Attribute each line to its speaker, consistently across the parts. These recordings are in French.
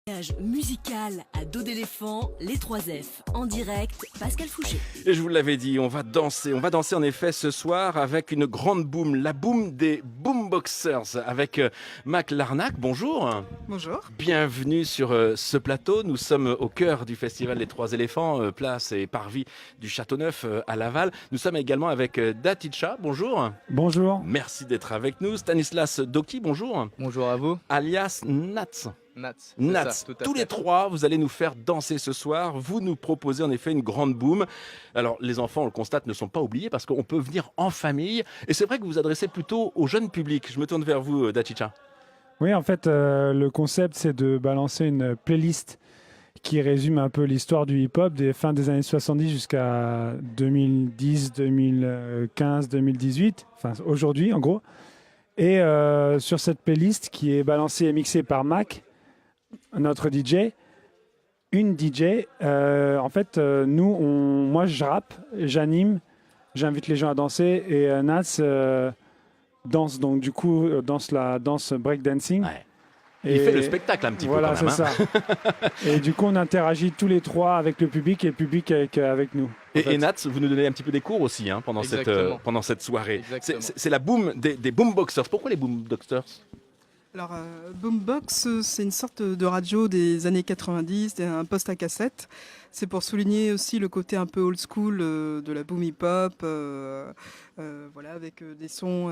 Speaker 1: Voyage musical à dos d'éléphant, les 3F, en direct, Pascal Fouché.
Speaker 2: Et je vous l'avais dit, on va danser en effet ce soir avec une grande boom, la boom des boomboxers avec Mac Larnac, bonjour.
Speaker 3: Bonjour.
Speaker 2: Bienvenue sur ce plateau, nous sommes au cœur du festival des Trois Éléphants, place et parvis du Châteauneuf à Laval. Nous sommes également avec Daticha, bonjour.
Speaker 4: Bonjour.
Speaker 2: Merci d'être avec nous. Stanislas Doki, bonjour.
Speaker 5: Bonjour à vous.
Speaker 2: Alias Nats.
Speaker 5: Nats.
Speaker 2: Tous les trois, vous allez nous faire danser ce soir. Vous nous proposez en effet une grande boom. Alors, les enfants, on le constate, ne sont pas oubliés parce qu'on peut venir en famille. Et c'est vrai que vous vous adressez plutôt au jeune public. Je me tourne vers vous, Dachicha.
Speaker 4: Oui, en fait, le concept, c'est de balancer une playlist qui résume un peu l'histoire du hip-hop des fins des années 70 jusqu'à 2010, 2015, 2018. Enfin, aujourd'hui, en gros. Et sur cette playlist qui est balancée et mixée par Mac, notre DJ, une DJ, en fait, moi je rappe, j'anime, j'invite les gens à danser et Nats danse, donc du coup, danse la danse breakdancing.
Speaker 2: Ouais. Il fait le spectacle un petit peu quand même.
Speaker 4: Voilà, c'est ça. Et du coup, on interagit tous les trois avec le public et le public avec nous.
Speaker 2: Et Nats, vous nous donnez un petit peu des cours aussi pendant cette soirée. C'est la boom des boomboxers. Pourquoi les boomboxers ?
Speaker 3: Alors, Boombox, c'est une sorte de radio des années 90, un poste à cassette. C'est pour souligner aussi le côté un peu old school de la boom hip-hop, voilà, avec des sons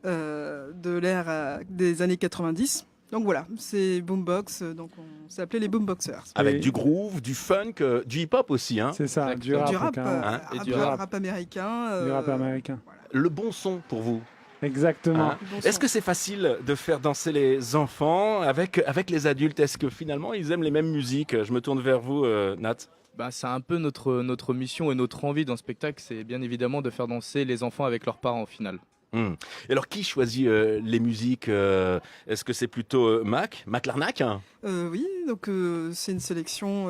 Speaker 3: de l'ère des années 90. Donc voilà, c'est Boombox, donc on s'appelait les Boomboxers.
Speaker 2: Avec du groove, du funk, du hip-hop aussi.
Speaker 4: C'est ça, du rap
Speaker 3: américain.
Speaker 4: Du rap américain.
Speaker 3: Voilà.
Speaker 2: Le bon son pour vous.
Speaker 4: Exactement.
Speaker 2: Est-ce que c'est facile de faire danser les enfants avec les adultes ? Est-ce que finalement ils aiment les mêmes musiques ? Je me tourne vers vous, Nat.
Speaker 5: C'est un peu notre mission et notre envie dans le spectacle, c'est bien évidemment de faire danser les enfants avec leurs parents au final.
Speaker 2: Et alors qui choisit les musiques ? Est-ce que c'est plutôt Mac Larnac ?
Speaker 3: Oui, donc c'est une sélection,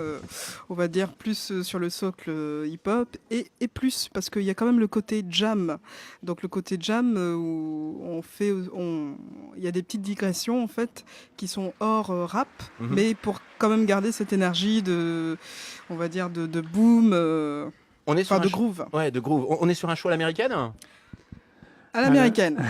Speaker 3: on va dire, plus sur le socle hip-hop et plus, parce qu'il y a quand même le côté jam. Donc le côté jam où il y a des petites digressions en fait qui sont hors rap, mais pour quand même garder cette énergie de, on va dire, de boom, de groove.
Speaker 2: Ouais, de groove. On est sur un show à l'américaine ?
Speaker 3: À l'américaine.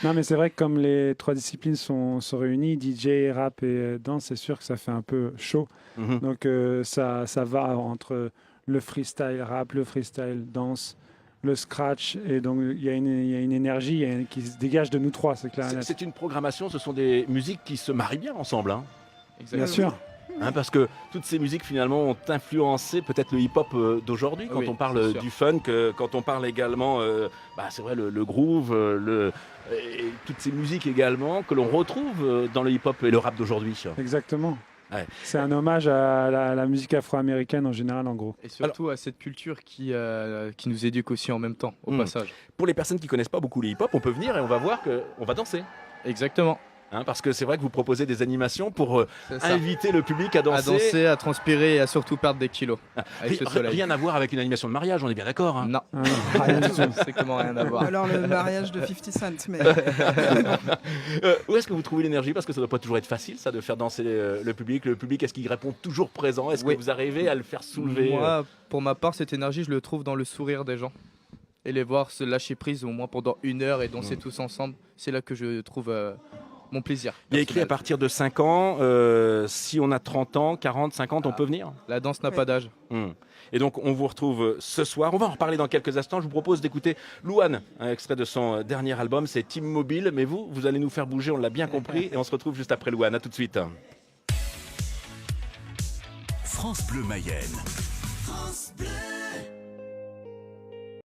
Speaker 4: Non, mais c'est vrai que comme les trois disciplines sont réunies, DJ, rap et danse, c'est sûr que ça fait un peu chaud. Donc ça va entre le freestyle rap, le freestyle danse, le scratch. Et donc il y a une énergie qui se dégage de nous trois, c'est clair.
Speaker 2: C'est une programmation, ce sont des musiques qui se marient bien ensemble.
Speaker 4: Bien sûr.
Speaker 2: Parce que toutes ces musiques finalement ont influencé peut-être le hip-hop d'aujourd'hui quand on parle du funk, quand on parle également, c'est vrai, le groove, et toutes ces musiques également que l'on retrouve dans le hip-hop et le rap d'aujourd'hui.
Speaker 4: Exactement.
Speaker 2: Ouais.
Speaker 4: C'est un hommage à la musique afro-américaine en général, en gros.
Speaker 5: Et surtout à cette culture qui nous éduque aussi en même temps, au passage.
Speaker 2: Pour les personnes qui ne connaissent pas beaucoup le hip-hop, on peut venir et on va voir qu'on va danser.
Speaker 5: Exactement.
Speaker 2: Parce que c'est vrai que vous proposez des animations pour inviter le public à danser.
Speaker 5: À transpirer et à surtout perdre des kilos avec ce soleil.
Speaker 2: Rien à voir avec une animation de mariage, on est bien d'accord.
Speaker 5: Non, rien du tout, c'est comment rien à voir.
Speaker 3: Alors le mariage de 50 Cent, mais...
Speaker 2: Où est-ce que vous trouvez l'énergie ? Parce que ça ne doit pas toujours être facile, ça, de faire danser le public. Le public, est-ce qu'il répond toujours présent ? Est-ce que vous arrivez à le faire soulever ?
Speaker 5: Moi, pour ma part, cette énergie, je le trouve dans le sourire des gens. Et les voir se lâcher prise au moins pendant 1 heure et danser tous ensemble, c'est là que je trouve... mon plaisir.
Speaker 2: Il y a écrit à partir de 5 ans, si on a 30 ans, 40, 50, on peut venir ?
Speaker 5: La danse n'a pas d'âge.
Speaker 2: Et donc on vous retrouve ce soir. On va en reparler dans quelques instants. Je vous propose d'écouter Louane, un extrait de son dernier album, c'est Team Mobile. Mais vous allez nous faire bouger, on l'a bien compris. Et on se retrouve juste après Louane. À tout de suite.
Speaker 6: France Bleu Mayenne.
Speaker 1: France Bleu.